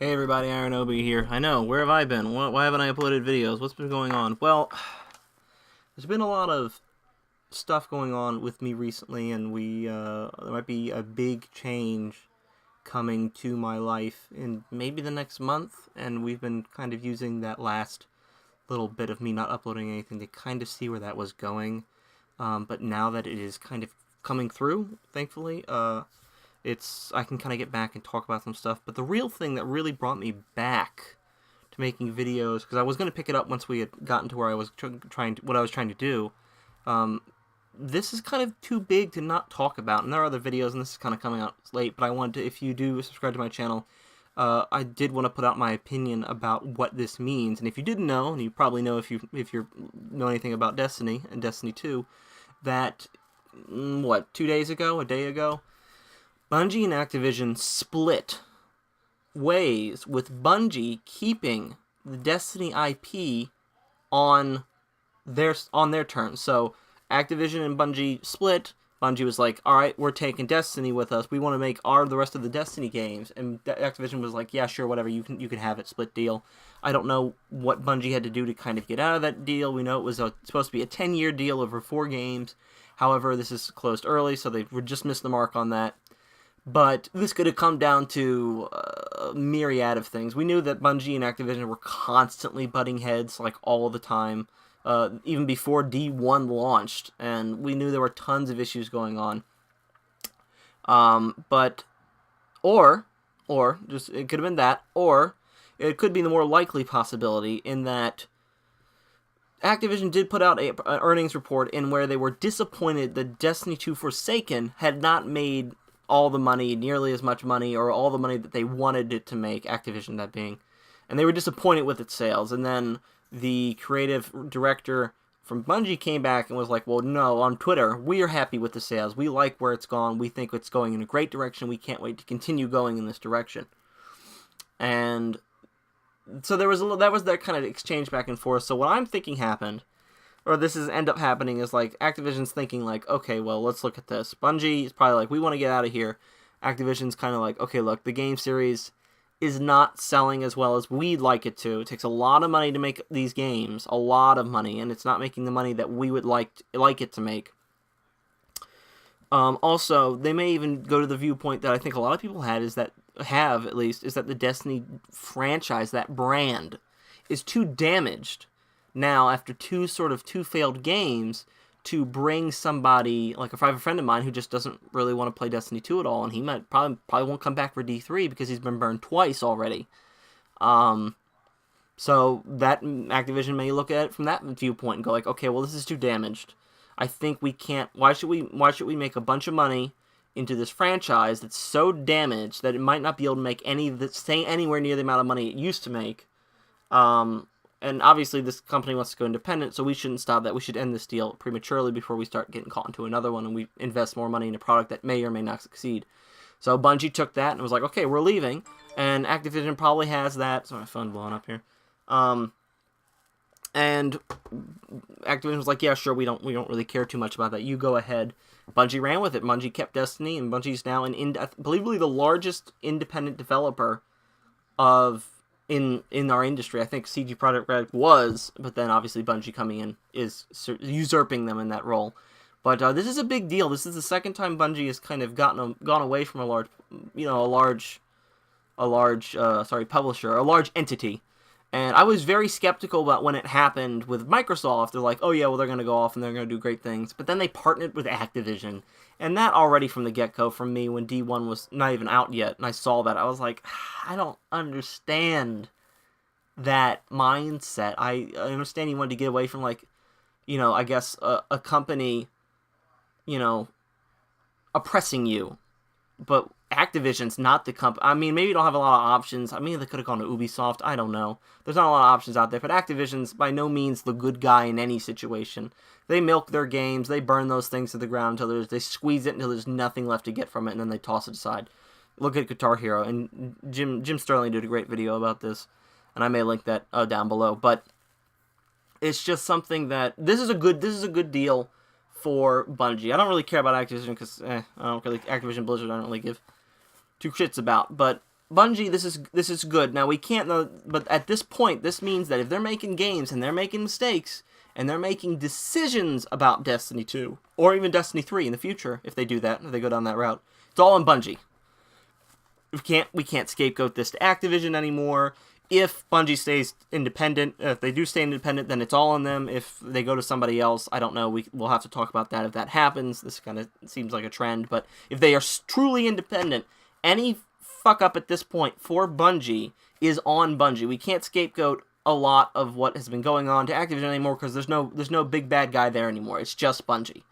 Hey everybody, Iron Obi here. I know, where have I been? Why haven't I uploaded videos? What's been going on? Well, there's been a lot of stuff going on with me recently, and there might be a big change coming to my life in maybe the next month, and we've been kind of using that last little bit of me not uploading anything to kind of see where that was going. But now that it is kind of coming through, thankfully, I can kind of get back and talk about some stuff. But the real thing that really brought me back to making videos, because I was going to pick it up once we had gotten to where I was what I was trying to do. This is kind of too big to not talk about, and there are other videos, and this is kind of coming out late. But I wanted to, if you do subscribe to my channel, I did want to put out my opinion about what this means. And if you didn't know, and you probably know if you know anything about Destiny and Destiny 2, that 2 days ago, a day ago, Bungie and Activision split ways, with Bungie keeping the Destiny IP on their terms. So Activision and Bungie split. Bungie was like, all right, we're taking Destiny with us. We want to make the rest of the Destiny games. And Activision was like, yeah, sure, whatever. You can have it. Split deal. I don't know what Bungie had to do to kind of get out of that deal. We know it was supposed to be a 10-year deal over 4 games. However, this is closed early, so they just missed the mark on that. But this could have come down to a myriad of things. We knew that Bungie and Activision were constantly butting heads, like, all the time, even before D1 launched, and we knew there were tons of issues going on. It could have been that, or it could be the more likely possibility in that Activision did put out an earnings report in where they were disappointed that Destiny 2 Forsaken had not made all the money, nearly as much money, or all the money that they wanted it to make, Activision that being. And they were disappointed with its sales. And then the creative director from Bungie came back and was like, well, no, on Twitter, we are happy with the sales. We like where it's gone. We think it's going in a great direction. We can't wait to continue going in this direction. And so that was that kind of exchange back and forth. So what I'm thinking happened, or this is end up happening, is like Activision's thinking like, okay, well, let's look at this. Bungie is probably like, we want to get out of here. Activision's kind of like, okay, look, the game series is not selling as well as we'd like it to. It takes a lot of money to make these games, a lot of money, and it's not making the money that we would like it to make. Also, they may even go to the viewpoint that I think a lot of people is that the Destiny franchise, that brand, is too damaged now after two failed games to bring somebody, like if I have a friend of mine who just doesn't really want to play Destiny 2 at all, and he might probably won't come back for D3 because he's been burned twice already. So that Activision may look at it from that viewpoint and go like, okay, well, this is too damaged. I think we can't. Why should we make a bunch of money into this franchise that's so damaged that it might not be able to make anywhere near the amount of money it used to make? And obviously this company wants to go independent, so we shouldn't stop that. We should end this deal prematurely before we start getting caught into another one and we invest more money in a product that may or may not succeed. So Bungie took that and was like, okay, we're leaving. And Activision probably has that. Sorry, my phone blowing up here. And Activision was like, yeah, sure, we don't really care too much about that. You go ahead. Bungie ran with it. Bungie kept Destiny, and Bungie's now I believe the largest independent developer in our industry. I think CG Projekt Red was, but then obviously Bungie coming in is usurping them in that role. But this is a big deal. This is the second time Bungie has kind of gone away from a large publisher, a large entity. And I was very skeptical about when it happened with Microsoft. They're like, oh yeah, well, they're going to go off and they're going to do great things. But then they partnered with Activision. And that already from the get-go from me when D1 was not even out yet, and I saw that, I was like, I don't understand that mindset. I understand you wanted to get away from, like, I guess a company, oppressing you. But Activision's not the company. I mean, maybe you don't have a lot of options. I mean, they could have gone to Ubisoft. I don't know. There's not a lot of options out there. But Activision's by no means the good guy in any situation. They milk their games. They burn those things to the ground until they squeeze it until there's nothing left to get from it, and then they toss it aside. Look at Guitar Hero, and Jim Sterling did a great video about this, and I may link that down below. But it's just something that this is a good deal for Bungie. I don't really care about Activision because I don't really Activision Blizzard. I don't really give two shits about, but Bungie, this is good. Now we can't, but at this point, this means that if they're making games and they're making mistakes and they're making decisions about Destiny 2 or even Destiny 3 in the future, if they do that, if they go down that route, it's all on Bungie. We can't scapegoat this to Activision anymore. If Bungie stays independent, if they do stay independent, then it's all on them. If they go to somebody else, I don't know. We'll have to talk about that if that happens. This kind of seems like a trend, but if they are truly independent, any fuck up at this point for Bungie is on Bungie. We can't scapegoat a lot of what has been going on to Activision anymore because there's no big bad guy there anymore. It's just Bungie.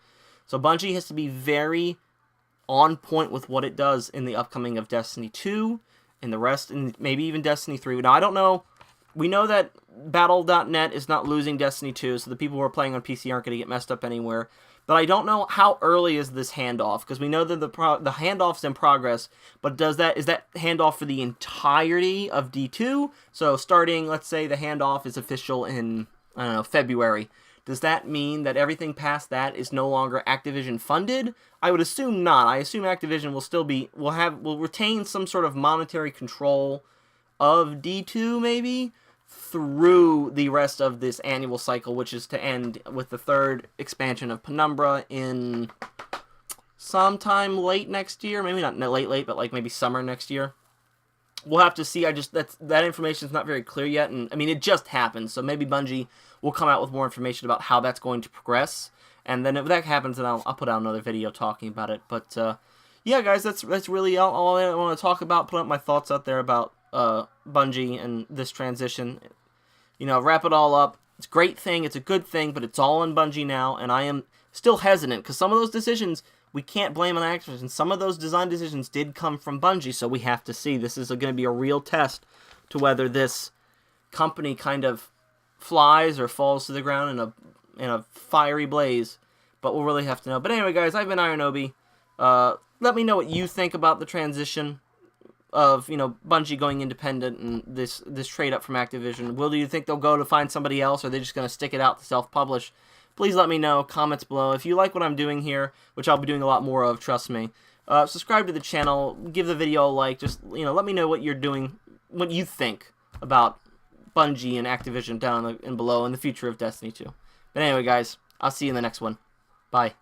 So Bungie has to be very on point with what it does in the upcoming of Destiny 2 and the rest, and maybe even Destiny 3. Now, I don't know. We know that Battle.net is not losing Destiny 2, so the people who are playing on PC aren't going to get messed up anywhere. But I don't know how early is this handoff, because we know that the handoff's in progress, but is that handoff for the entirety of D2? So starting, let's say the handoff is official in, I don't know, February. Does that mean that everything past that is no longer Activision funded? I would assume not. I assume Activision will retain some sort of monetary control of D2 maybe through the rest of this annual cycle, which is to end with the third expansion of Penumbra in sometime late next year. Maybe not late, but like maybe summer next year. We'll have to see. That information is not very clear yet, and I mean it just happened, so maybe Bungie will come out with more information about how that's going to progress. And then if that happens, then I'll put out another video talking about it. But yeah, guys, that's really all I want to talk about. Put up my thoughts out there about Bungie and this transition. You know, wrap it all up. It's a great thing. It's a good thing, but it's all on Bungie now, and I am still hesitant because some of those decisions we can't blame on Activision. Some of those design decisions did come from Bungie, so we have to see. This is going to be a real test to whether this company kind of flies or falls to the ground in a fiery blaze, but we'll really have to know. But anyway, guys, I've been Iron Obi. Let me know what you think about the transition of, you know, Bungie going independent and this trade up from Activision. Do you think they'll go to find somebody else, or are they just going to stick it out to self-publish? Please let me know. Comments below. If you like what I'm doing here, which I'll be doing a lot more of, trust me, subscribe to the channel. Give the video a like. Just, you know, let me know what you're doing, what you think about Bungie and Activision down and below in the future of Destiny 2. But anyway, guys, I'll see you in the next one. Bye.